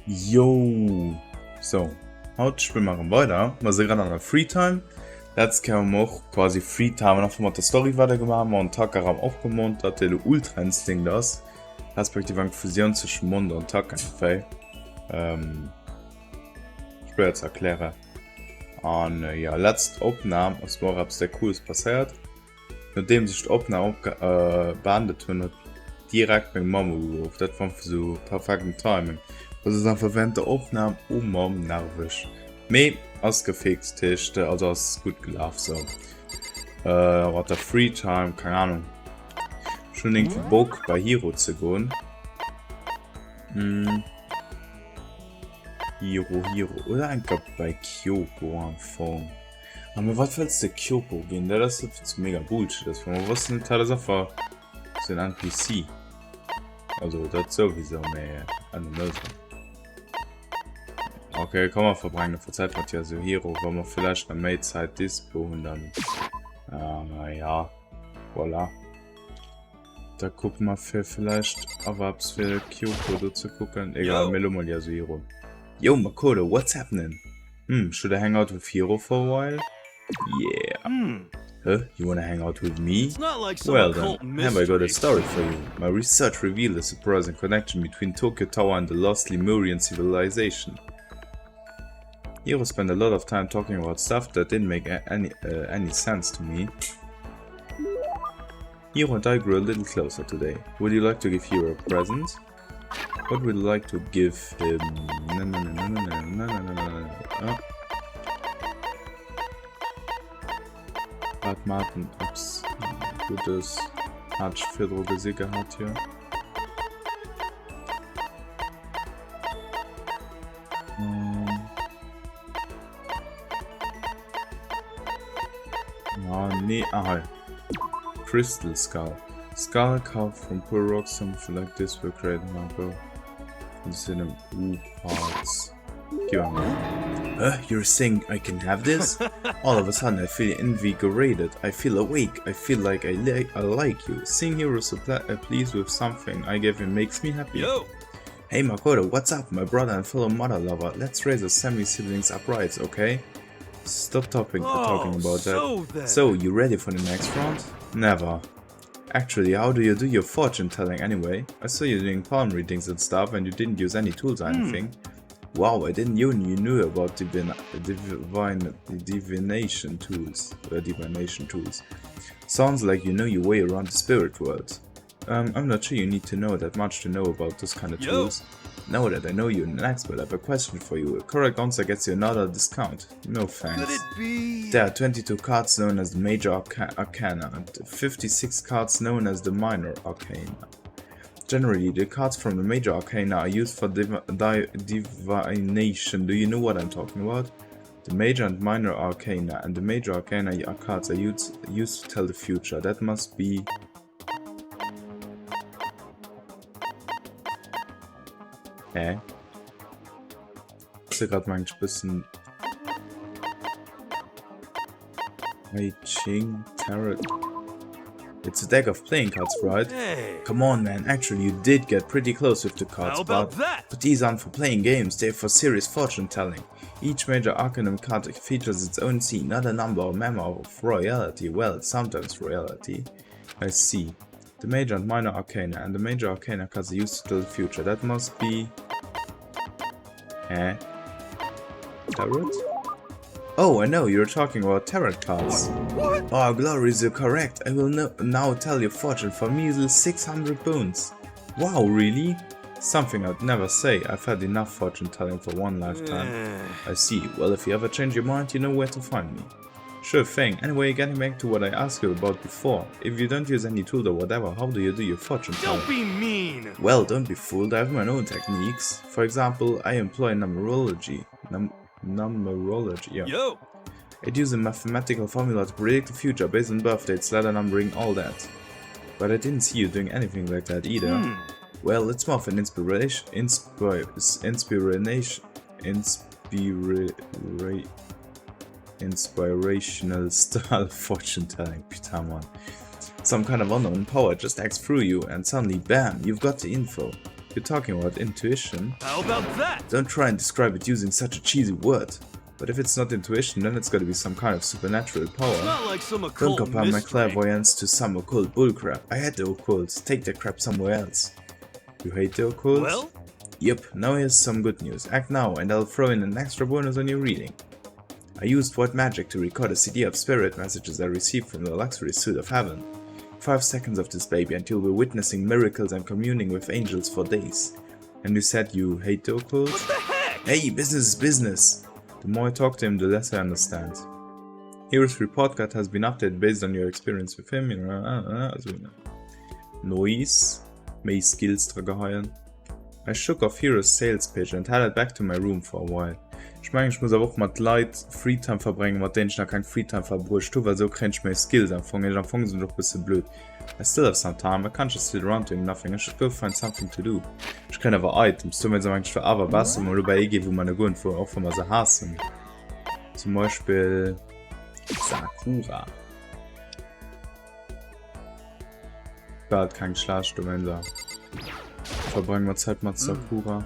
Jo, so, heute spielen wir weiter. Wir sind gerade an der Freetime. Jetzt können wir auch quasi Freetime noch mal die Story weitergemacht und Tag haben aufgemonnt, dass der Ultra-Instinct das. Respektive eine Fusion zwischen Mond und Tag einfach. Ich will jetzt erklären. Und ja, letzte Aufnahme, es war etwas sehr Cooles passiert. Nachdem sich die Aufnahme beendet hat, direkt mit Mama gerufen. Das war so perfektes Timing. Das ist einfach während der Aufnahme nervig. Aber ausgefixt ist, also ist gut gelaufen. So. Was der Freetime, keine Ahnung. Schon irgendwie Bock bei Hero zu gehen. Hero. Oder einfach bei Kyoko anfangen. Aber was willst du Kyoko gehen? Das ist mega Bullshit. Das wir wussten, das ist einfach so ein NPC. Also das sowieso, mehr an der Lösung. Okay, kann man verbringen, verzeiht man ja so Hero, wenn man vielleicht eine Mate-Zeit Dispo und dann, ja, voilà. Da gucken wir vielleicht, aber ob es für Kyoko zu gucken, egal, wir mal ja so Hero. Yo, Makoto, what's happening? Should I hang out with Hero for a while? Yeah. Huh? You wanna hang out with me? Well then, have I got a story for you. My research revealed a surprising connection between Tokyo Tower and the lost Lemurian civilization. Hero spent a lot of time talking about stuff that didn't make any sense to me. Hero and I grew a little closer today. Would you like to give Hero a present? What would you like to give him? Hat Martin ob's gutes Hatsch-Fedro gesehen gehabt hier? Nee, aha. Crystal Skull. Skull carved from poor rocks, something like this were created marble. It's in a parts. You're saying I can have this? All of a sudden I feel invigorated. I feel awake. I feel like I like you. Seeing Hero so pleased with something I gave him makes me happy. Yo. Hey Makoto, what's up? My brother and fellow mother lover. Let's raise our semi-siblings upright, okay? Stop talking about that. So, you ready for the next round? Never. Actually, how do you do your fortune telling anyway? I saw you doing palm readings and stuff and you didn't use any tools or anything. Wow, I didn't even knew about divination tools. Sounds like you know your way around the spirit world. I'm not sure you need to know that much to know about this kind of tools. Now that I know you're an expert, I have a question for you. A correct answer gets you another discount. No thanks. There are 22 cards known as the Major Arcana and 56 cards known as the Minor Arcana. Generally, the cards from the Major Arcana are used for divination. Do you know what I'm talking about? The Major and Minor Arcana and the Major Arcana cards are used to tell the future. That must be... Das ist gerade manchmal ein bisschen... Ching Tarot. It's a deck of playing cards, right? Hey. Come on, man. Actually, you did get pretty close with the cards, but these aren't for playing games. They're for serious fortune telling. Each major arcanum card features its own scene, not a number or member of royalty. Well, sometimes royalty. I see. The major and minor arcana, and the major arcana cards are used to tell the future. That must be... Tarot? Oh, I know, you're talking about tarot cards. What? Oh, glorious, you're correct. I will now tell your fortune for measly 600 boons. Wow, really? Something I'd never say. I've had enough fortune telling for one lifetime. I see. Well, if you ever change your mind, you know where to find me. Sure thing. Anyway, getting back to what I asked you about before. If you don't use any tool or whatever, how do you do your fortune telling? Don't be mean! Well, don't be fooled. I have my own techniques. For example, I employ numerology. Numerology, yeah. Yo. It uses a mathematical formula to predict the future based on birth dates, letter numbering, all that. But I didn't see you doing anything like that either. Well, it's more of an inspirational style fortune telling, Pitamon. Some kind of unknown power just acts through you and suddenly, bam, you've got the info. You're talking about intuition? How about that? Don't try and describe it using such a cheesy word. But if it's not intuition, then it's gotta be some kind of supernatural power. It's not like some Don't occult compare my mystery. clairvoyance to some occult bullcrap. I hate the occult. Take that crap somewhere else. You hate the occult? Well, Yep, now here's some good news. Act now and I'll throw in an extra bonus on your reading. I used void magic to record a CD of spirit messages I received from the luxury suite of heaven. 5 seconds of this baby and you'll be witnessing miracles and communing with angels for days. And you said you hate the occult? what the heck? Hey, business is business! The more I talk to him, the less I understand. Hero's report card has been updated based on your experience with him. Noise. May skills geheilen. I shook off Hero's sales page and headed back to my room for a while. Ich meine, ich muss aber auch mit Leid Freetime verbringen, mit denen ich noch kein Freetime verbrucht habe, weil so kriege ich meine Skills anfangen. Am Anfang sind doch ein bisschen blöd. I still have some time, I can't just sit around doing nothing, I should go find something to do. Ich kann aber Items, du meinst eigentlich für aber was, wo dabei eingehen, wo man gut für, auch wenn man sie hassen. Zum Beispiel Sakura. Bald kein Schlaf, du meinst. Verbringen wir Zeit mit Sakura.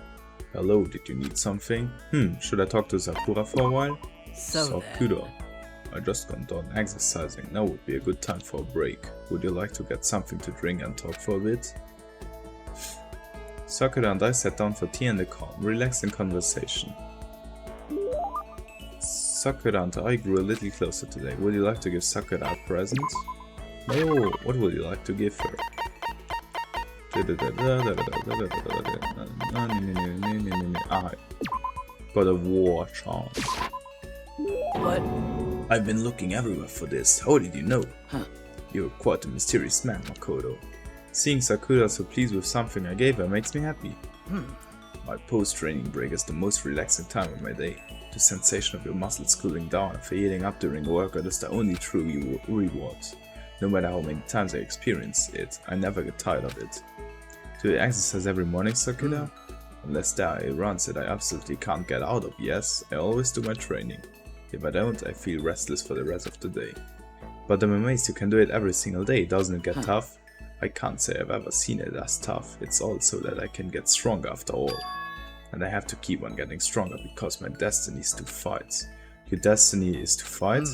Hello, did you need something? Should I talk to Sakura for a while? Sakura. I just got done exercising, now would be a good time for a break. Would you like to get something to drink and talk for a bit? Sakura and I sat down for tea in the calm, relaxing conversation. Sakura and I grew a little closer today. Would you like to give Sakura a present? No, what would you like to give her? I got a war charm. What? I've been looking everywhere for this. How did you know? Huh. You're quite a mysterious man, Makoto. Seeing Sakura so pleased with something I gave her makes me happy. My post-training break is the most relaxing time of my day. The sensation of your muscles cooling down after heating up during a workout is the only true reward. No matter how many times I experience it, I never get tired of it. Do you exercise every morning, Sakura? Unless there are runs that I absolutely can't get out of, yes, I always do my training. If I don't, I feel restless for the rest of the day. But I'm amazed you can do it every single day, doesn't it get tough? I can't say I've ever seen it as tough, it's also that I can get stronger after all. And I have to keep on getting stronger because my destiny is to fight. Your destiny is to fight?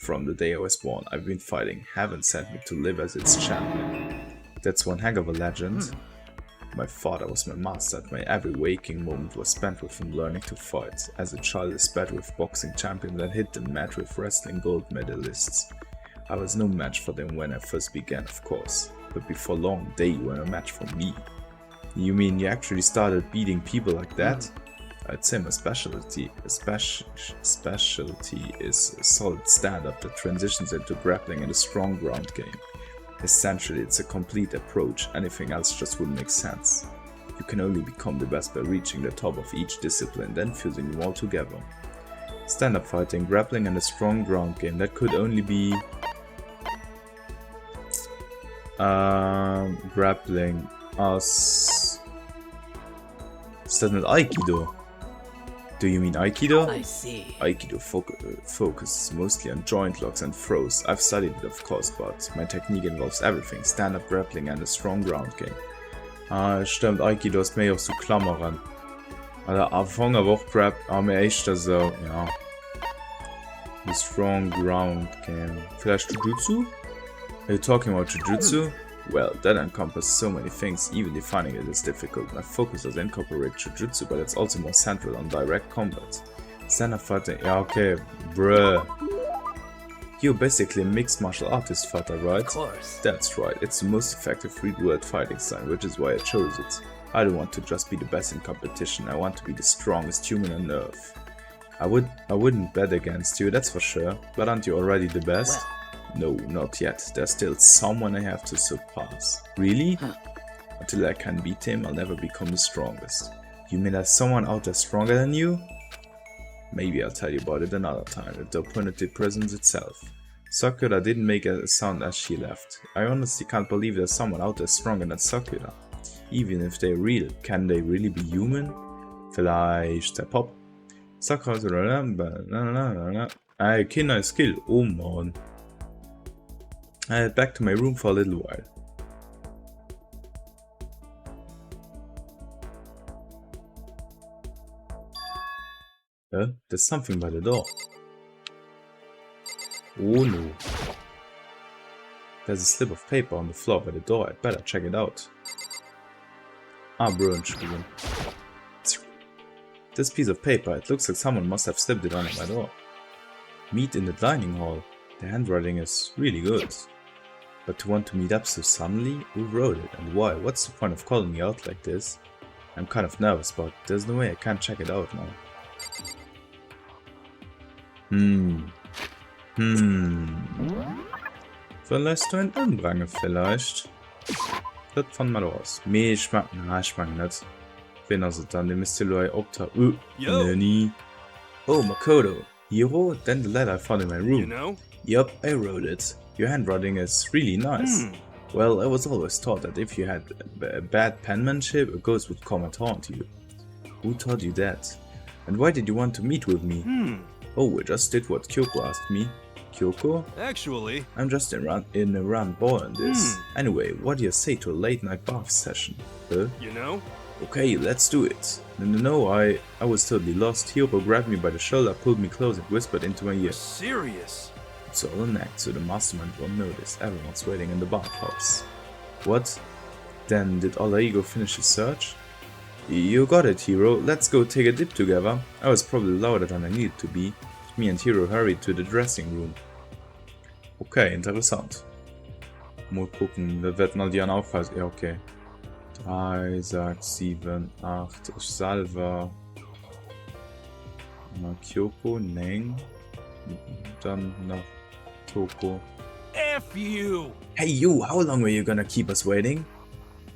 From the day I was born, I've been fighting. Heaven sent me to live as its champion. That's one heck of a legend. My father was my master, and my every waking moment was spent with him learning to fight. As a child I sped with boxing champions and hit the mat with wrestling gold medalists. I was no match for them when I first began, of course, but before long they were a match for me. You mean you actually started beating people like that? I'd say my specialty is a solid stand-up that transitions into grappling and a strong ground game. Essentially, it's a complete approach, anything else just wouldn't make sense. You can only become the best by reaching the top of each discipline, then fusing them all together. Stand-up fighting, grappling and a strong ground game, that could only be... grappling us... Is that not Aikido? Do you mean Aikido? I see. Aikido focuses mostly on joint locks and throws. I've studied it of course, but my technique involves everything. Stand-up grappling and a strong ground game. Stimmt, Aikido ist mehr auf so Klammern. Also Anfang aber auch Grab, aber echt so, ja. The strong ground game. Vielleicht Jujutsu? Are you talking about Jujutsu? Well, that encompasses so many things, even defining it is difficult. My focus does incorporate Jujutsu, but it's also more central on direct combat. Stand-up fighting, yeah, okay, bruh. You're basically a mixed martial artist fighter, right? Of course. That's right, it's the most effective free-world fighting style, which is why I chose it. I don't want to just be the best in competition, I want to be the strongest human on earth. I wouldn't bet against you, that's for sure, but aren't you already the best? Well. No, not yet. There's still someone I have to surpass. Really? Until I can beat him, I'll never become the strongest. You mean there's someone out there stronger than you? Maybe I'll tell you about it another time, if the opportunity presents itself. Sakura didn't make a sound as she left. I honestly can't believe there's someone out there stronger than Sakura. Even if they're real, can they really be human? Vielleicht der Pop. Sakura is I can no skill. Oh man. I head back to my room for a little while. There's something by the door. Oh no. There's a slip of paper on the floor by the door. I'd better check it out. Ah, bro, Entschuldigung. This piece of paper, it looks like someone must have slipped it under my door. Meet in the dining hall. The handwriting is really good. But to want to meet up so suddenly? Who wrote it and why? What's the point of calling me out like this? I'm kind of nervous, but there's no way I can't check it out now. Verlässt du ein Anbrange vielleicht? Das fand mal raus. Me, ich mag nicht. Wen also dann, dem ist die Opta. Nie. Oh, Makoto. Hero? Then the letter I found in my room. You know? Yup, I wrote it. Your handwriting is really nice. Well, I was always taught that if you had bad penmanship, a ghost would come and haunt you. Who taught you that? And why did you want to meet with me? Oh, I just did what Kyoko asked me. Kyoko? Actually, I'm just in a round ball on this. Anyway, what do you say to a late night bath session? you know? Okay, let's do it. No, I was totally lost. Hiro grabbed me by the shoulder, pulled me close and whispered into my ear. Serious? It's all an act, so the mastermind won't notice. Everyone's waiting in the bathhouse. What? Then did Alaigo finish his search? You got it, Hiro. Let's go take a dip together. I was probably louder than I needed to be. Me and Hiro hurried to the dressing room. Okay, interessant. Mal gucken, da werden all die anderen aufhalten. Ja, okay. 3, 6, 7, 8, Salva. Kyoko, Neng. Dann noch Toko. F you! Hey you, how long were you gonna keep us waiting?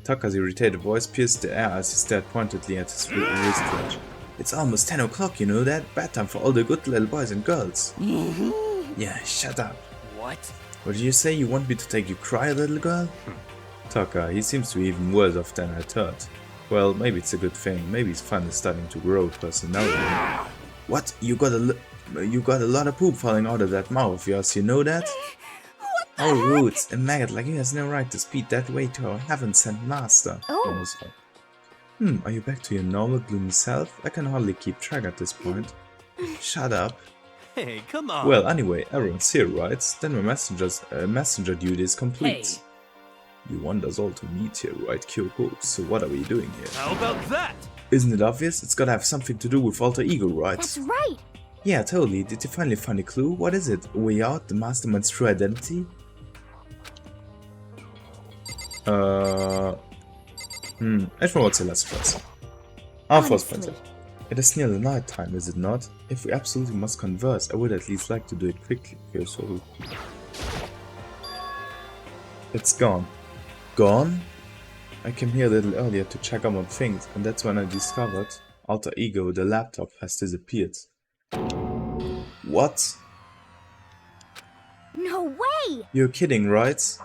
Taka's irritated voice pierced the air as he stared pointedly at his wristwatch. It's almost 10 o'clock, you know that? Bedtime for all the good little boys and girls. Yeah, shut up. What? What did you say? You want me to take you cry, little girl? Taka, he seems to be even worse off than I thought. Well, maybe it's a good thing. Maybe he's finally starting to grow personality. What? You got a lot of poop falling out of that mouth of yours, you know that? Oh, Roots, a maggot like you has no right to speak that way to our heaven-sent master. Oh. Are you back to your normal gloomy self? I can hardly keep track at this point. Shut up. Hey, come on. Well, anyway, everyone's here, right? Then my messenger duty is complete. Hey. You want us all to meet here, right, Kyoko? So what are we doing here? How about that? Isn't it obvious? It's gotta have something to do with Alter Ego, right? That's right. Yeah, totally. Did you finally find a clue? What is it? A way out? The mastermind's true identity? Ich mal zuerst was. Honestly. It is nearly night time, is it not? If we absolutely must converse, I would at least like to do it quickly. Okay, so it's gone. Gone? I came here a little earlier to check up on things, and that's when I discovered Alter Ego, the laptop, has disappeared. What? No way. You're kidding, right?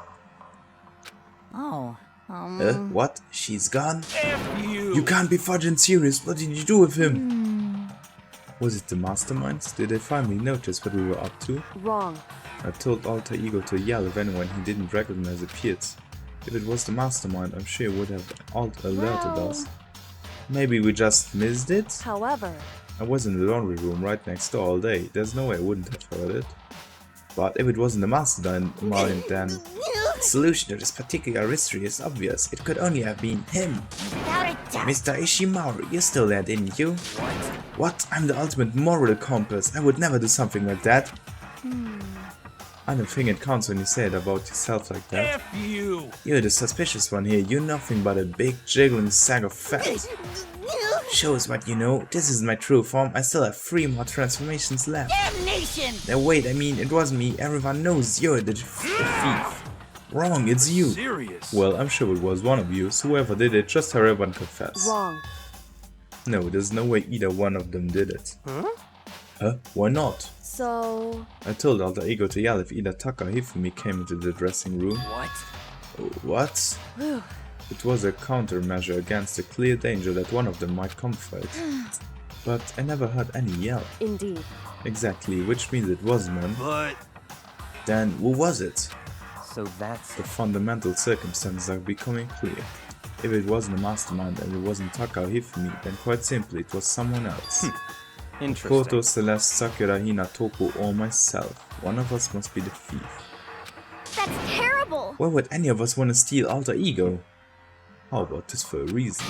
Oh. What? She's gone? F you! You can't be fudging serious. What did you do with him? Was it the masterminds? Did they finally notice what we were up to? Wrong. I told Alter Ego to yell if anyone he didn't recognize appeared. If it was the mastermind, I'm sure it would have alerted us. Maybe we just missed it? However, I was in the laundry room right next door all day. There's no way I wouldn't have heard it. But if it wasn't the mastermind, then the solution to this particular mystery is obvious. It could only have been him. without a doubt. Mr. Ishimaru, you're still there, didn't you? What? I'm the ultimate moral compass. I would never do something like that. I don't think it counts when you say it about yourself like that. F you! You're the suspicious one here. You're nothing but a big jiggling sack of fat. Show us what you know. This isn't my true form. I still have 3 more transformations left. Damnation! Now wait, I mean, it wasn't me. Everyone knows you're the thief. Wrong, it's you. Serious? Well, I'm sure it was one of you, so whoever did it, just hurry up and confess. Wrong. No, there's no way either one of them did it. Huh? Why not? So, I told Alter Ego to yell if either Taka or Hifumi came into the dressing room. What? What? whew. It was a countermeasure against the clear danger that one of them might come for it. But I never heard any yell. Indeed. Exactly, which means it wasn't one. But... Then who was it? So that's The fundamental circumstances are becoming clear. If it wasn't a mastermind and it wasn't Taka or Hifumi, then quite simply it was someone else. Interesting. Koto, Celeste, Sakura, Hina, Toko, or myself. One of us must be the thief. That's terrible. Why would any of us want to steal alter ego? How about this for a reason?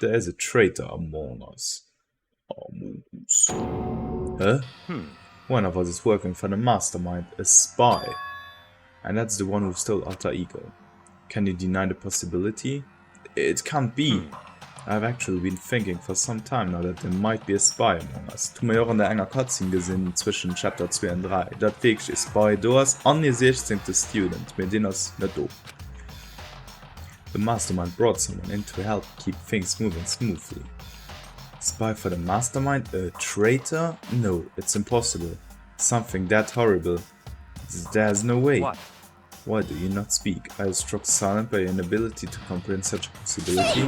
There is a traitor among us. Huh? One of us is working for the mastermind, a spy. And that's the one who stole alter ego. Can you deny the possibility? It can't be. I've actually been thinking for some time now that there might be a spy among us. Tu mir auch in der enger Cutscene gesehen zwischen Chapter 2 und 3. Dat wirklich ist Spy, du hast an die 16. Student, mit denen das nicht do. The mastermind brought someone in to help keep things moving smoothly. Spy for the mastermind? A traitor? No, it's impossible. Something that horrible. There's no way. What? Why do you not speak? I was struck silent by your inability to comprehend such a possibility.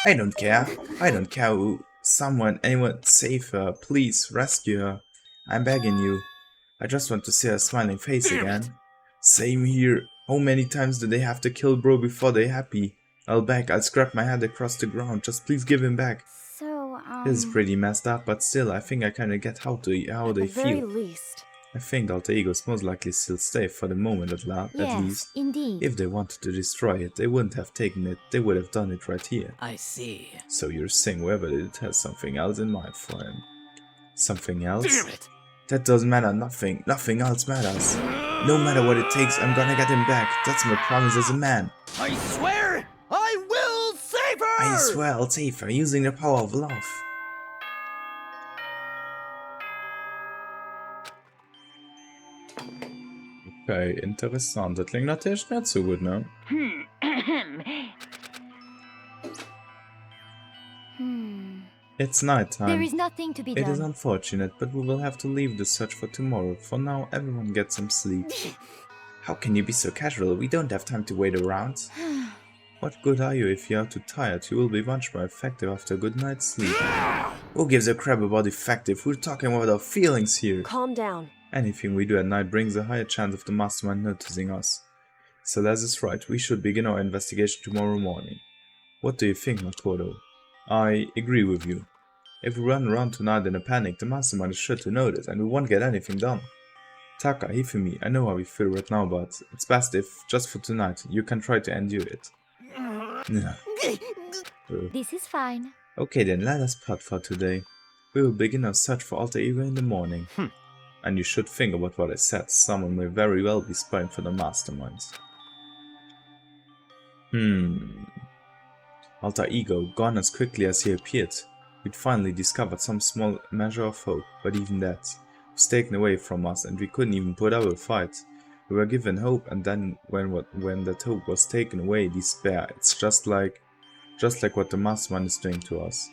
I don't care. I don't care who. Someone, anyone, save her. Please, rescue her. I'm begging you. I just want to see her smiling face again. Same here. How many times do they have to kill bro before they're happy? I'll beg. I'll scrap my head across the ground. Just please give him back. So, This is pretty messed up, but still, I think I kinda get how they at the very feel. least. I think the alter egos most likely still stay for the moment at Yes, least. indeed. If they wanted to destroy it, they wouldn't have taken it, they would have done it right here. I see. So you're saying whoever did it has something else in mind for him. Something else? Damn it! That doesn't matter, nothing else matters. No matter what it takes, I'm gonna get him back. That's my promise as a man. I swear I will save her! I swear I'll save her using the power of love. Okay, interessant. Das klingt natürlich nicht so gut, ne? It's nighttime. There is nothing to be It is done. unfortunate, but we will have to leave the search for tomorrow. For now, everyone gets some sleep. How can you be so casual? We don't have time to wait around. What good are you if you are too tired? You will be much more effective after a good night's sleep. Who gives a crap about effective? We're talking about our feelings here. Calm down. Anything we do at night brings a higher chance of the mastermind noticing us. Celeste is right, we should begin our investigation tomorrow morning. What do you think, Makoto? I agree with you. If we run around tonight in a panic, the mastermind is sure to notice and we won't get anything done. Taka, Hifumi, I know how we feel right now, but it's best if, just for tonight, you can try to endure it. Yeah. This is fine. Okay then, let us part for today. We will begin our search for alter ego in the morning. And you should think about what I said, someone may very well be spying for the masterminds. Alter ego, gone as quickly as he appeared. We'd finally discovered some small measure of hope, but even that was taken away from us and we couldn't even put up a fight. We were given hope and then when that hope was taken away, despair. It's just like what the mastermind is doing to us.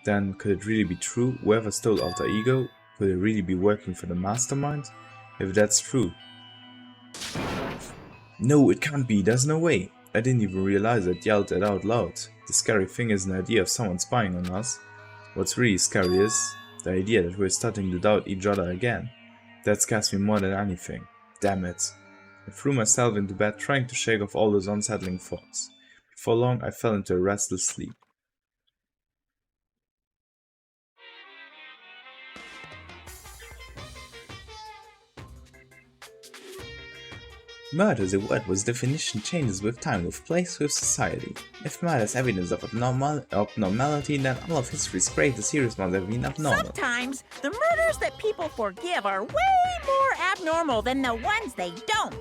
Then could it really be true? Whoever stole alter ego, could it really be working for the mastermind? If that's true. No, it can't be, there's no way. I didn't even realize I'd yelled it out loud. The scary thing is an idea of someone spying on us. What's really scary is the idea that we're starting to doubt each other again. That scares me more than anything. Damn it. I threw myself into bed trying to shake off all those unsettling thoughts. Before long I fell into a restless sleep. Murder is a word whose definition changes with time, with place, with society. If murder is evidence of abnormality, then all of history's greatest heroes must have been abnormal. Sometimes the murders that people forgive are way more abnormal than the ones they don't.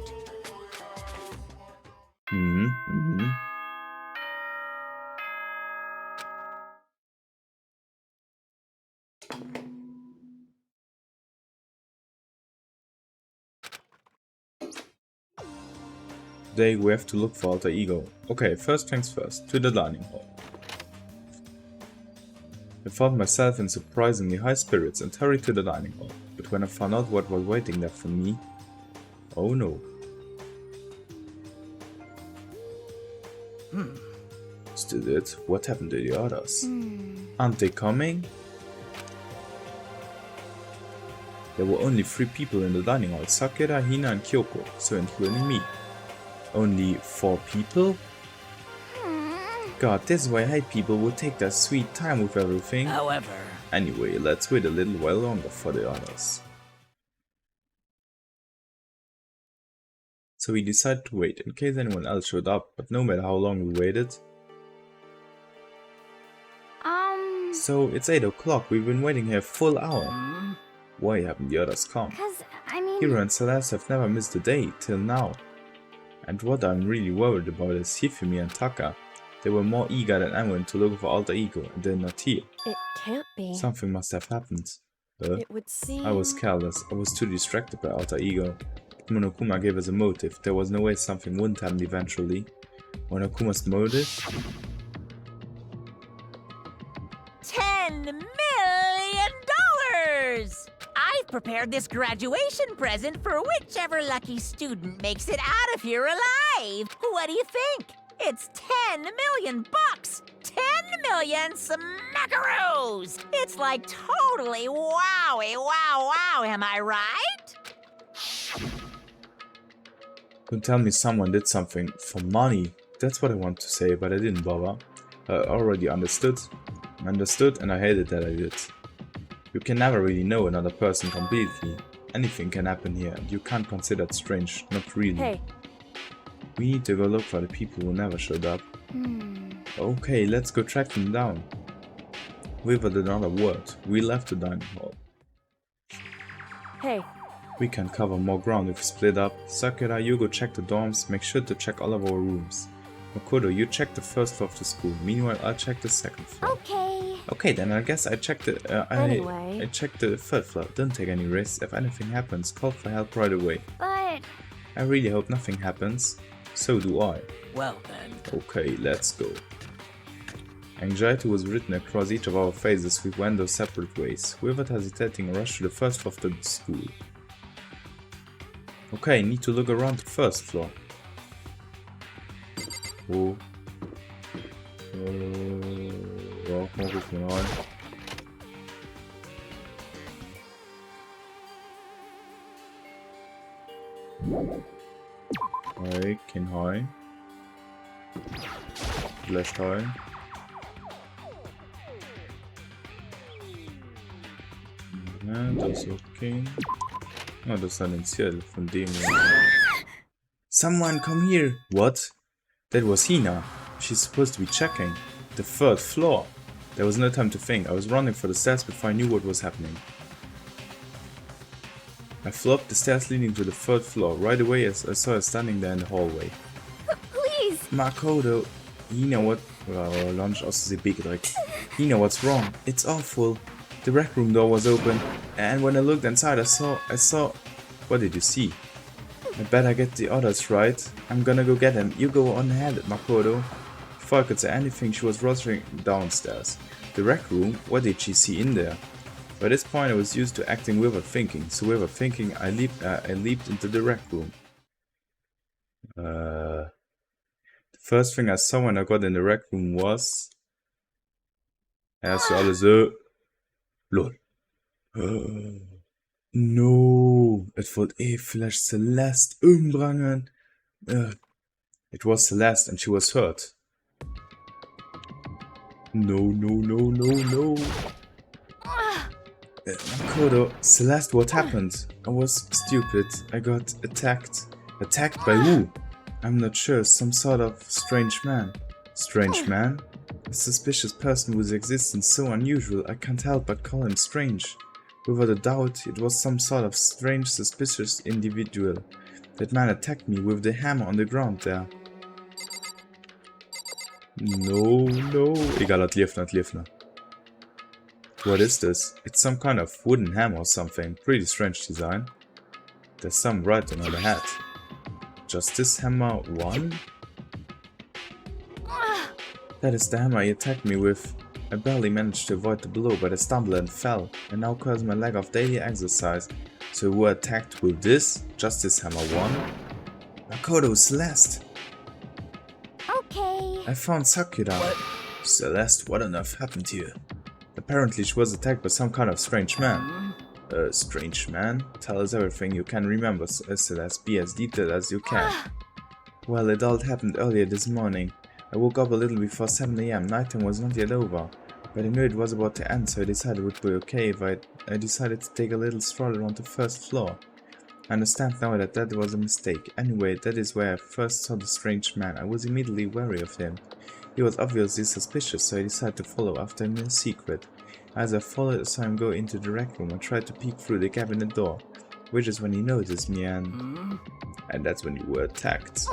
Today we have to look for alter ego. Okay, first things first, to the dining hall. I found myself in surprisingly high spirits and hurried to the dining hall, but when I found out what was waiting there for me, oh no. Still it? What happened to the others? Aren't they coming? There were only 3 people in the dining hall, Sakura, Hina and Kyoko, so including me. Only 4 people? God, this is why I hate people who take their sweet time with everything. However, Anyway, let's wait a little while longer for the others. So we decided to wait in case anyone else showed up, but no matter how long we waited. So it's 8 o'clock, we've been waiting here a full hour. Why haven't the others come? Cause, I mean... Hero and Celeste have never missed a day, till now. And what I'm really worried about is Hifumi and Taka. They were more eager than anyone to look for Alter Ego, and they're not here. It can't be. Something must have happened. It would seem... I was careless, I was too distracted by Alter Ego. Monokuma gave us a motive, there was no way something wouldn't happen eventually. Monokuma's motive? $10 million! I've prepared this graduation present for whichever lucky student makes it out of here alive. What do you think? It's 10 million bucks! 10 million smackaroos! It's like totally wowie wow, am I right? Don't tell me someone did something for money. That's what I want to say, but I didn't bother. I already understood and I hated that I did. You can never really know another person completely. Anything can happen here and you can't consider it strange, not really. Hey. We need to go look for the people who never showed up. Okay, let's go track them down. Without another word, we left the dining hall. Hey. We can cover more ground if we split up. Sakura, you go check the dorms, make sure to check all of our rooms. Makoto, you check the first floor of the school, meanwhile I'll check the second floor. Okay. Okay, then I guess I checked the, Anyway. I checked the third floor. Don't take any risks. If anything happens, call for help right away. But... I really hope nothing happens. So do I. Well then. Okay, let's go. Anxiety was written across each of our faces. We went those separate ways. Without hesitating, I rushed to the first floor of the school. Okay, need to look around the first floor. Oh. Ja, mal gucken rein. Hi, kein Hi. Vielleicht Hi. Ja, das ist okay. Oh, das ist ein Ziel von dem. Someone come here! What? That was Hina. She's supposed to be checking. The third floor. There was no time to think. I was running for the stairs before I knew what was happening. I flew up the stairs leading to the third floor. Right away as I saw her standing there in the hallway. Please! Makoto, Hina, what? Lunch aus der Beek direkt. Hina, what's wrong? It's awful. The rec room door was open, and when I looked inside, I saw. What did you see? I better get the others right. I'm gonna go get him. You go on ahead, Makoto. Before I could say anything, she was rushing downstairs. The rec room? What did she see in there? By this point, I was used to acting without thinking. So without thinking, I leaped into the rec room. The first thing I saw when I got in the rec room was. Erst alle so. Lol. No, it wollte vielleicht Celeste umbringen. It was Celeste and she was hurt. No. Makoto, Celeste, what happened? I was stupid. I got attacked. Attacked by who? I'm not sure. Some sort of strange man. Strange man? A suspicious person whose existence so unusual, I can't help but call him strange. Without a doubt, it was some sort of strange, suspicious individual. That man attacked me with the hammer on the ground there. No. Egal, hat Liefner. What is this? It's some kind of wooden hammer or something. Pretty strange design. There's some writing on the hat. Just this hammer 1? That is the hammer he attacked me with. I barely managed to avoid the blow, but I stumbled and fell, and now cause my lack of daily exercise. So we were attacked with this? Just this hammer 1? Makoto, Celeste! Okay. I found Sakura. Celeste, what on earth happened here? Apparently she was attacked by some kind of strange man. Strange man? Tell us everything you can remember, Celeste. Be as detailed as you can. Well, it all happened earlier this morning. I woke up a little before 7 AM. Nighttime was not yet over. But I knew it was about to end, so I decided it would be okay if I decided to take a little stroll around the first floor. I understand now that that was a mistake. Anyway, that is where I first saw the strange man. I was immediately wary of him. He was obviously suspicious, so I decided to follow after him in secret. As I followed, I saw him go into the rec room and tried to peek through the cabinet door, which is when he noticed me and that's when you were attacked.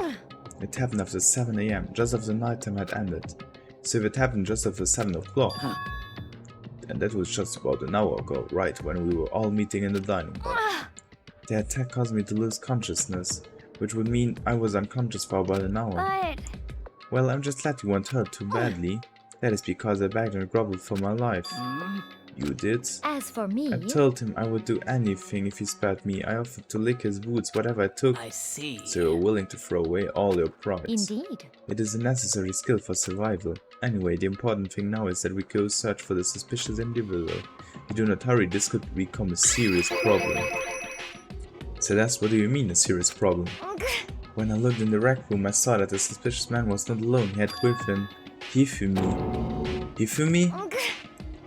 It happened after 7 AM, just after nighttime had ended. So if it happened just after 7 o'clock, and that was just about an hour ago, right when we were all meeting in the dining hall. The attack caused me to lose consciousness, which would mean I was unconscious for about an hour. But Well, I'm just glad you weren't hurt too badly. That is because I begged and groveled for my life. You did? as for me, I told him I would do anything if he spared me. I offered to lick his boots, whatever it took. I see. So you're willing to throw away all your pride. indeed. It is a necessary skill for survival. Anyway, the important thing now is that we go search for the suspicious individual. If we do not hurry, this could become a serious problem. So that's what do you mean, a serious problem? When I looked in the rec room, I saw that the suspicious man was not alone. He had with him Hifumi. Hifumi?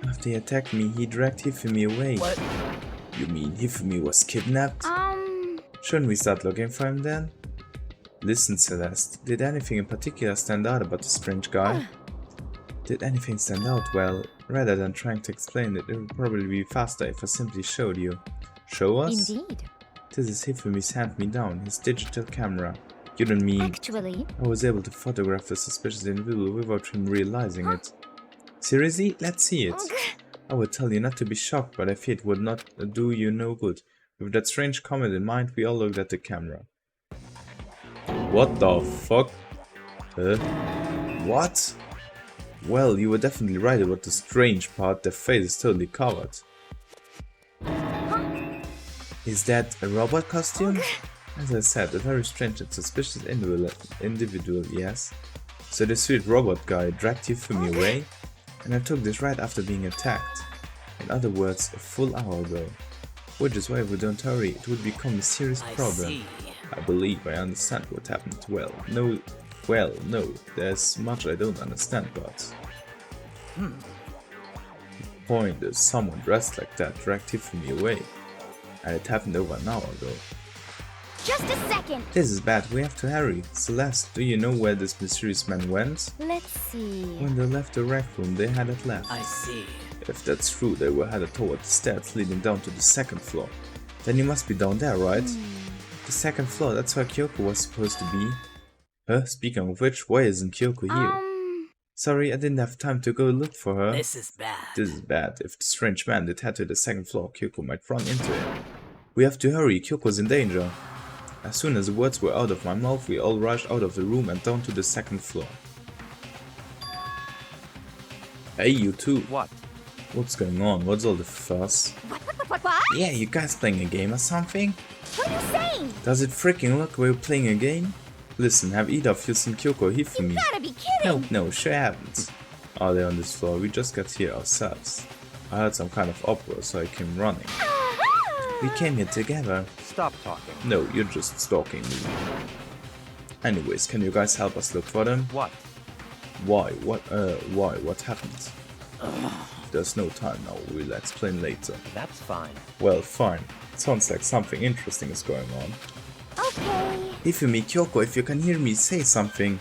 After he attacked me, he dragged Hifumi away. What? You mean Hifumi was kidnapped? Shouldn't we start looking for him then? Listen, Celeste, did anything in particular stand out about the strange guy? Did anything stand out? Well, rather than trying to explain it, it would probably be faster if I simply showed you. Show us? Indeed. This is Hifumi's hand-me-down, his digital camera. You don't mean... Actually, I was able to photograph the suspicious individual without him realizing it. Seriously? Let's see it. I would tell you not to be shocked, but I fear it would not do you no good. With that strange comment in mind, we all looked at the camera. What the fuck? What? Well, you were definitely right about the strange part. Their face is totally covered. Is that a robot costume? As I said, a very strange and suspicious individual, yes. So the sweet robot guy dragged Hifumi away, and I took this right after being attacked. In other words, a full hour ago. Which is why if we don't hurry, it would become a serious problem. I believe I understand what happened. Well, no, there's much I don't understand, but... The point is, someone dressed like that dragged Hifumi away. And it happened over an hour ago. just a second. This is bad, we have to hurry. Celeste, do you know where this mysterious man went? Let's see. When they left the rec room, they hadn't left. I see. If that's true, they were headed toward the stairs leading down to the second floor. Then you must be down there, right? The second floor, that's where Kyoko was supposed to be. Speaking of which, why isn't Kyoko here? Sorry, I didn't have time to go look for her. This is bad. This is bad. If the strange man did head to the second floor, Kyoko might run into him. We have to hurry, Kyoko's in danger. As soon as the words were out of my mouth, we all rushed out of the room and down to the second floor. Hey, you two. What? What's going on? What's all the fuss? What? Yeah, you guys playing a game or something? What are you saying? Does it freaking look we're playing a game? Listen, have either of you seen Kyoko or You Hifumi? gotta be kidding. No, sure haven't. Are they on this floor? We just got here ourselves. I heard some kind of uproar, so I came running. We came here together. Stop talking. No, you're just stalking me. Anyways, can you guys help us look for them? What? Why? Why? What happened? There's no time now, we'll explain later. That's fine. Well, fine. Sounds like something interesting is going on. Okay. Hifumi, Kyoko, if you can hear me, say something.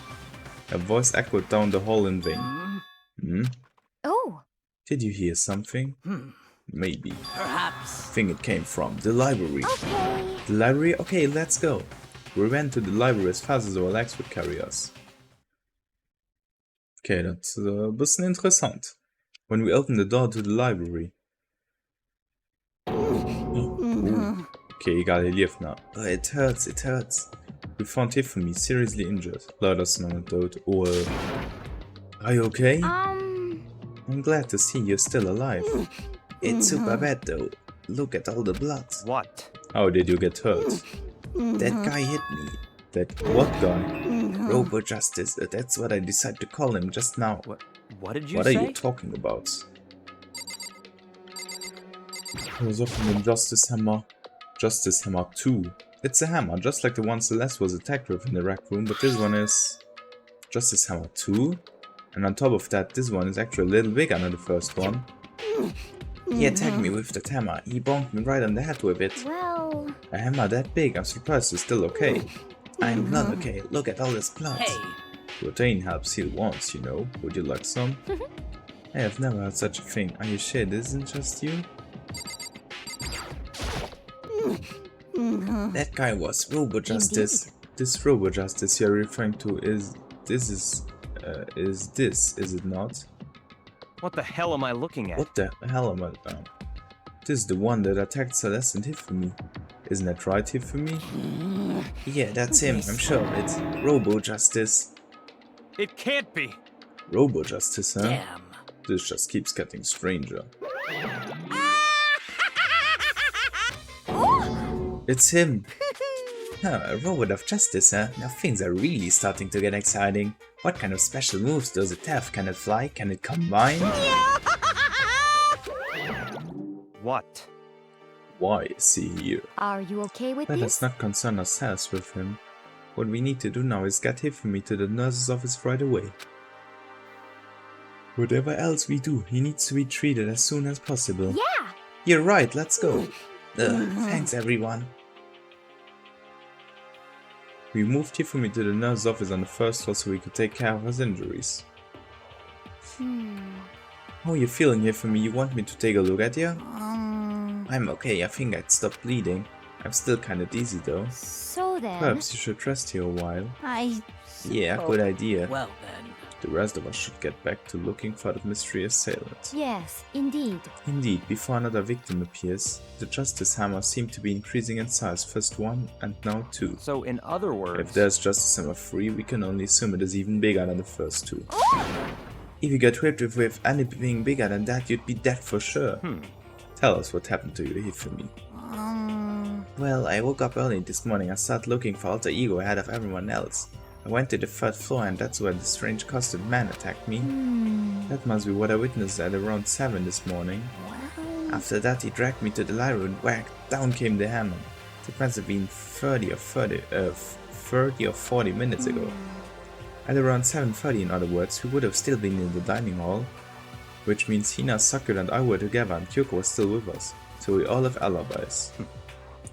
A voice echoed down the hall in vain. Oh. Did you hear something? Maybe. Perhaps. I think it came from the library. Okay. The library? Okay, let's go. We went to the library as fast as our legs would carry us. Okay, that's ein bisschen interessant. When we opened the door to the library. Okay, egal, er lief now. Oh, it hurts. We found Hifumi seriously injured. Leider ist noch nicht tot. Oh, are you okay? I'm glad to see you're still alive. It's super bad though. Look at all the blood. What? How did you get hurt? That guy hit me. That what guy? Robo Justice, that's what I decided to call him just now. What did you What say? are you talking about? Was opening Justice Hammer. Justice Hammer 2. It's a hammer, just like the one Celeste was attacked with in the rec room, but this one is Justice Hammer 2? And on top of that, this one is actually a little bigger than the first one. He attacked me with that hammer. He bonked me right on the head with it. Well, A hammer that big, I'm surprised it's still okay. I'm not okay. Look at all this blood. Hey, Protein helps heal wounds, you know. Would you like some? I have never had such a thing. Are you sure this isn't just you? That guy was Robo Justice. This Robo Justice you're referring to is this, is it not? What the hell am I looking at? What the hell am I? This is the one that attacked Celeste and Hifumi. Isn't that right, Hifumi? Yeah, that's him. I'm sure of it. Robo Justice. It can't be. Robo Justice, huh? damn. This just keeps getting stranger. It's him! Huh, a robot of justice, huh? Now things are really starting to get exciting. What kind of special moves does it have? Can it fly? Can it combine? What? Why is he here? are you okay with Let this? us not concern ourselves with him. What we need to do now is get Hifumi to the nurse's office right away. Whatever else we do, he needs to be treated as soon as possible. Yeah! You're right, let's go. Thanks everyone. We moved Hifumi to the nurse's office on the first floor so we could take care of his injuries. How are you feeling, Hifumi? You want me to take a look at you? I'm okay, I think I'd stop bleeding. I'm still kinda dizzy though. So then... Perhaps you should rest here a while. I Yeah, good idea. Well then. The rest of us should get back to looking for the mystery assailant. Yes, indeed. Indeed, before another victim appears, the Justice Hammer seemed to be increasing in size, first 1 and now 2. So in other words... If there's Justice Hammer 3, we can only assume it is even bigger than the first 2. If you get whipped with anything bigger than that, you'd be dead for sure. Tell us what happened to you, Hifumi. Well, I woke up early this morning and started looking for alter ego ahead of everyone else. I went to the 3rd floor and that's where the strange costumed man attacked me. That must be what I witnessed at around 7 this morning. After that he dragged me to the library and whack, down came the hammer. It must have been 30 or 40 minutes ago. At around 7:30 in other words, we would have still been in the dining hall. Which means Hina, Sakura and I were together and Kyoko was still with us. So we all have alibis.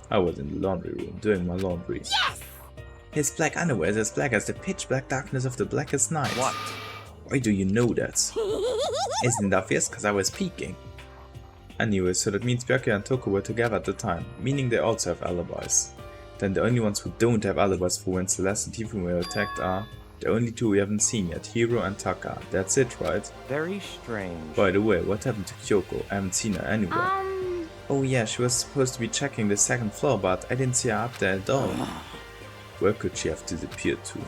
I was in the laundry room doing my laundry. Yes! His black underwear is as black as the pitch black darkness of the blackest night. What? Why do you know that? Isn't it obvious? Cause I was peeking. Anyway, so that means Byakuya and Toko were together at the time, meaning they also have alibis. Then the only ones who don't have alibis for when Celeste and Hifumi were attacked are the only two we haven't seen yet, Hiro and Taka. That's it, right? Very strange. By the way, what happened to Kyoko? I haven't seen her anywhere. Oh yeah, she was supposed to be checking the 2nd floor, but I didn't see her up there at all. Where could she have disappeared to?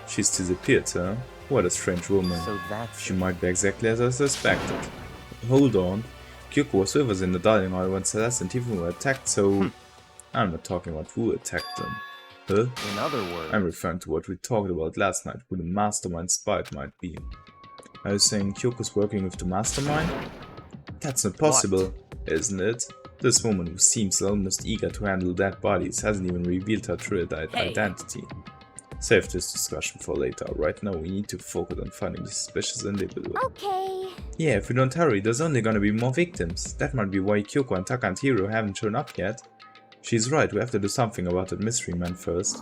She's disappeared, huh? What a strange woman. So that's... She might be exactly as I suspected. Hold on. Kyoko was with us in the dining hall when Celeste and Hifumi were attacked, so... I'm not talking about who attacked them. Huh? In other words... I'm referring to what we talked about last night, who the mastermind spy it might be. Are you saying Kyoko's working with the mastermind? That's not possible, isn't it? This woman who seems almost eager to handle dead bodies hasn't even revealed her true identity. Save this discussion for later. Right now we need to focus on finding the suspicious individual. Okay. Yeah, if we don't hurry, there's only gonna be more victims. That might be why Kyoko and Taka and Hiro haven't shown up yet. She's right, we have to do something about that mystery man first.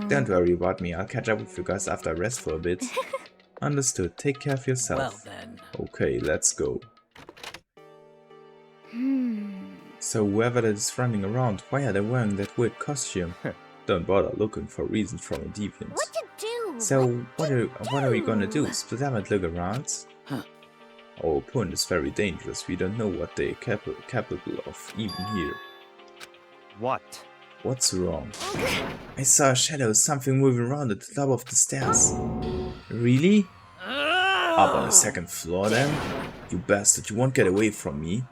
Don't worry about me, I'll catch up with you guys after I rest for a bit. Understood, take care of yourself. Well then. Okay, let's go. So whoever that is running around, why are they wearing that weird costume? Don't bother looking for reasons from a deviant. What to do? So what are we gonna do? Split up and look around? Our opponent is very dangerous, we don't know what they are capable of even here. What? What's wrong? I saw a shadow, something moving around at the top of the stairs. Really? Up on the 2nd floor then? You bastard, you won't get away from me.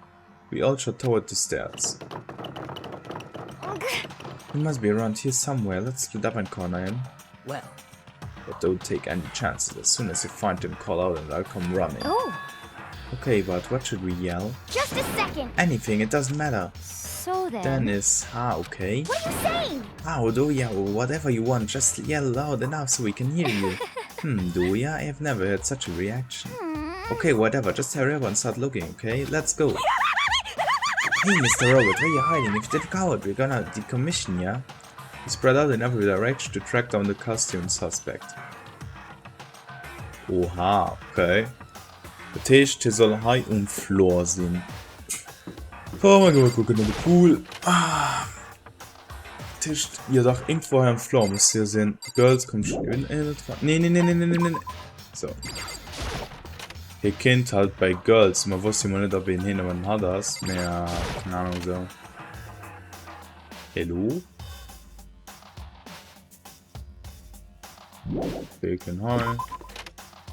We all shot toward the stairs. He must be around here somewhere, let's split up and corner him. Well. But don't take any chances, as soon as you find him call out and I'll come running. Oh, Okay, but what should we yell? just a second. Anything, it doesn't matter. So then... Then is okay? What are you saying? Oh, yeah, whatever you want, just yell loud enough so we can hear you. Do ya? I have never heard such a reaction. Okay, whatever, just hurry up and start looking, okay? Let's go. Hey, Mr. Robot, where are you hiding? If you didn't go out, we're gonna decommission ya. We spread out in every direction to track down the costume suspect. Oha, okay. Der Tisch, der soll high on floor sein. Oh mein Gott, gucken in den Pool. Tisch, ihr doch irgendwo am Floor muss hier sein. Girls, komm schon. Nee. So. Ihr kennt halt bei Girls, man wusste immer nicht, ob ihn hin, aber man hat das. Mehr, keine Ahnung, so. Hello? Bacon Hall.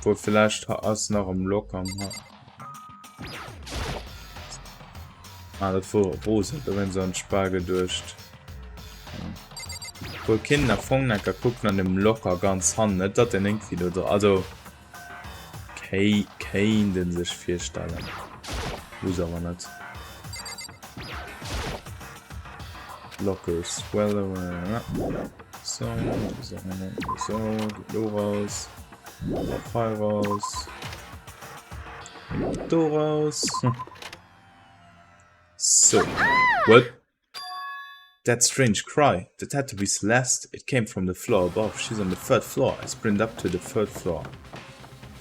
Wo vielleicht hast noch am Locker. Das vor Rose, da wenn so ein Spargel durch. Wo Kinder Fongnecker gucken an dem Locker ganz hand, nicht das denn irgendwie oder also. Kein den sich vierstellen. Muss aber nicht. Lockers, well, so, du raus. Fall raus. Du raus. So, what? That strange cry. That had to be Celeste. It came from the floor above. She's on the 3rd floor. I sprint up to the 3rd floor.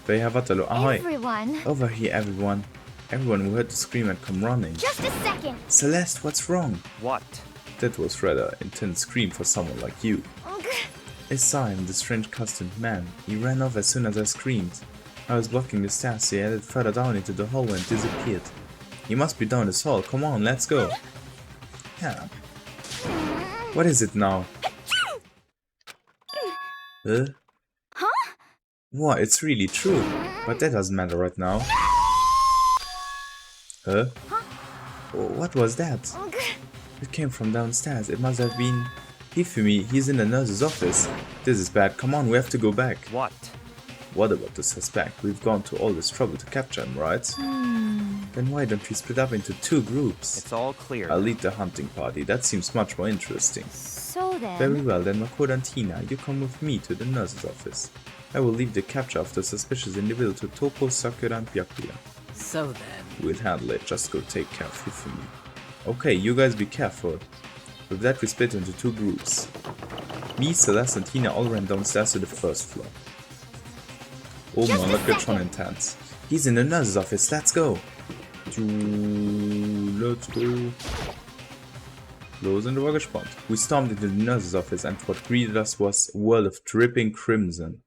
They have Everyone. Over here, everyone. Everyone who heard the scream had come running. Just a second. Celeste, what's wrong? What? That was rather an intense scream for someone like you. I saw him, the strange costumed man. He ran off as soon as I screamed. I was blocking the stairs, so he headed further down into the hallway and disappeared. He must be down this hall. Come on, let's go. Yeah. What is it now? Huh? What? It's really true. But that doesn't matter right now. Huh? What was that? It came from downstairs. It must have been... Hifumi, he's in the nurse's office. This is bad. Come on, we have to go back. What? What about the suspect? We've gone to all this trouble to capture him, right? Then why don't we split up into 2 groups? It's all clear. I'll lead the hunting party. That seems much more interesting. So then. Very well, then Makoto and Tina, you come with me to the nurse's office. I will leave the capture of the suspicious individual to Topo, Sakura and Byakuya. So then. We'll handle it, just go take care of Hifumi. Okay, you guys be careful. With that we split into 2 groups. Me, Celeste and Tina all ran downstairs to the 1st floor. Oh man, that gets schon intense. He's in the nurse's office, let's go! Let's go! Los sind wir gespannt. We stormed into the nurse's office and what greeted us was a world of dripping crimson.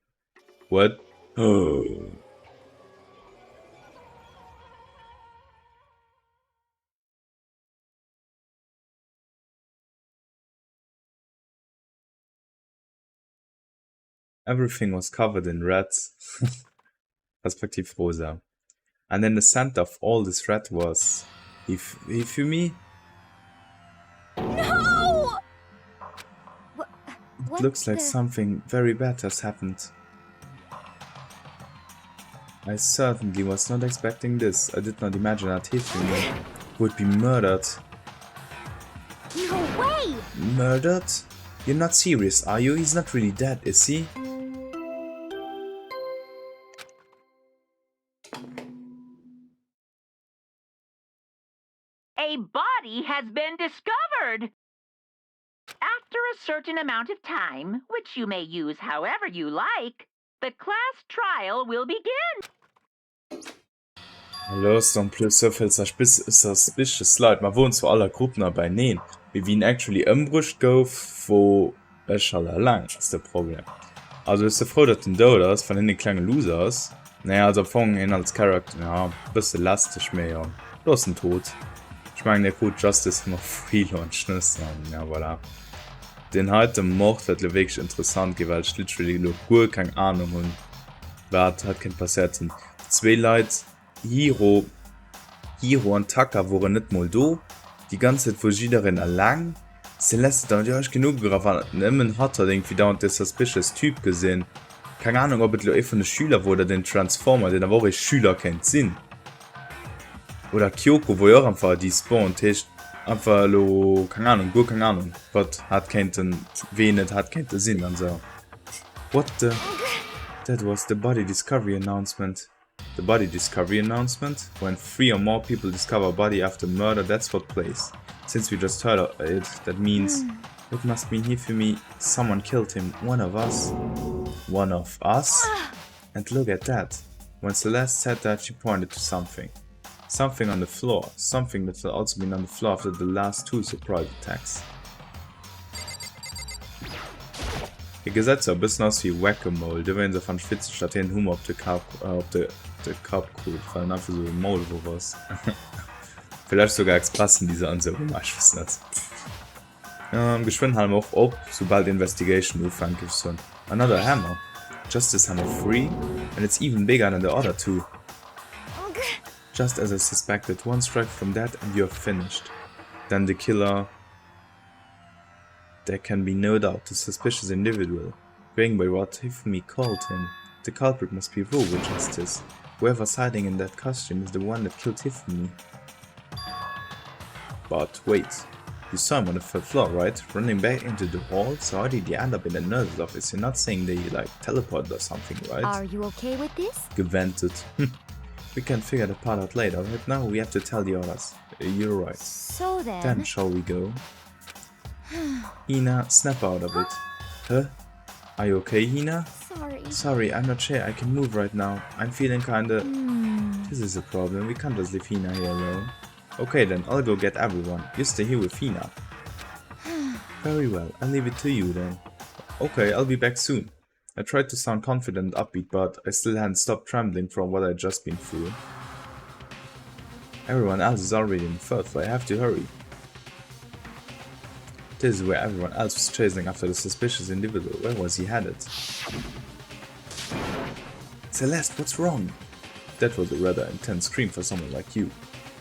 What? Oh. Everything was covered in red. Perspective rosa. And then the scent of all this red was... Hifumi? No! It looks like something very bad has happened. I certainly was not expecting this. I did not imagine that Hifumi would be murdered. No way! Murdered? You're not serious, are you? He's not really dead, is he? A body has been discovered! After a certain amount of time, which you may use however you like, the class trial will begin. Los, dann plus so viel suspicious Leute. Man wohnt zu aller Gruppen dabei nehmen. Wie ihn actually umbrucht gouf, wo es schon lang ist das Problem. Also ist froh, dass den da ist, von den kleinen Losers. Naja, also fangen ihn als Charakter, ja, ein bisschen lastig mehr, ja. Los, ein Tod. Ich meine, der Code Justice noch Freelaunch, ne? Ja, voilà. Den heute Mord wird wirklich interessant, weil ich literally noch gut keine Ahnung und was hat kein passiert. 2 Leute, Hiro und Taka waren nicht mal da. Die ganze Zeit, wo jederin erlang. Celeste, da ja ich genug gebracht. Nimmen hat irgendwie dauernd der suspicious Typ gesehen. Keine Ahnung, ob es nur von den Schüler war oder den Transformer, den aber auch Schüler kennt Sinn. Oder Kyoko, wo ja auch einfach die spawnt, einfach lo, keine Ahnung, gut, keine Ahnung. Was hat keinen, wenig hat keinen Sinn und so. What the? That was the body discovery announcement. The body discovery announcement? When 3 or more people discover a body after murder, that's what plays. Since we just heard it, that means it must mean here for me someone killed him. One of us. One of us? And look at that. When Celeste said that, she pointed to something. Something on the floor. Something that will also be on the floor after the last 2 surprise attacks. Ich gesetzt so ein bisschen aus wie Whack-a-Mole. Da werden sie von Spitzen statt den Humor auf der Cup cool. Fallen einfach so ein Maul wo was. Vielleicht sogar expassen diese Ansätze. Ich weiß nicht. Geschwind haben wir auch ob, sobald Investigation anfängt. So. Another hammer. Justice hammer 3. And it's even bigger than the other 2. Just as I suspected, one strike from that and you're finished. Then the killer... There can be no doubt the suspicious individual. Going by what Tiffany called him, the culprit must be raw with justice. Whoever's hiding in that costume is the one that killed Tiffany. But wait, you saw him on the 3rd floor, right? Running back into the hall? So how did he end up in the nurse's office? You're not saying they like teleported or something, right? Are you okay with this? Gewendet. We can figure the part out later. Right now we have to tell the others. You're right. So Then shall we go? Hina, snap out of it. Huh? Are you okay, Hina? Sorry. Sorry, I'm not sure I can move right now. I'm feeling kinda... This is a problem. We can't just leave Hina here alone. Okay then, I'll go get everyone. You stay here with Hina. Very well, I'll leave it to you then. Okay, I'll be back soon. I tried to sound confident and upbeat, but I still hadn't stopped trembling from what I'd just been through. Everyone else is already in the 3rd floor. I have to hurry. This is where everyone else was chasing after the suspicious individual. Where was he headed? Celeste, what's wrong? That was a rather intense scream for someone like you.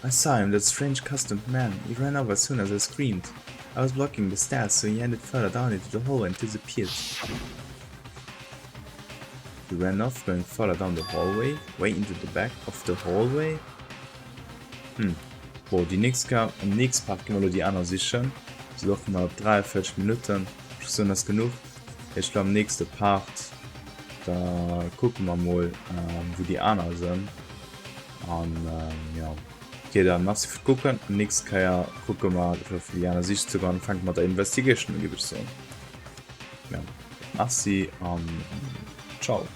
I saw him, that strange costumed man. He ran over as soon as I screamed. I was blocking the stairs, so he ended further down into the hallway and disappeared. He ran off, going further down the hallway, way into the back of the hallway? Boah, die nächste, am nächsten Part gehen wir die anderen sichern. So noch mal 43 Minuten, schon das genug. Ich glaube, am nächsten Part, da gucken wir mal, wo die anderen sind. Und ja, okay, dann massiv gucken. Am nächsten kann ja gucken wir, für die anderen Sicht zu gehen, fangen wir mit der Investigation, gebe ich so. Ja, merci und ciao.